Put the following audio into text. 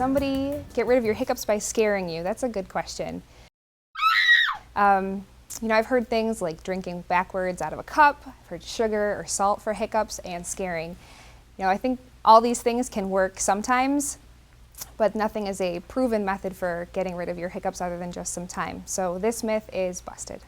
somebody get rid of your hiccups by scaring you? That's a good question. I've heard things like drinking backwards out of a cup. I've heard sugar or salt for hiccups and scaring. I think all these things can work sometimes, but nothing is a proven method for getting rid of your hiccups other than just some time. So this myth is busted.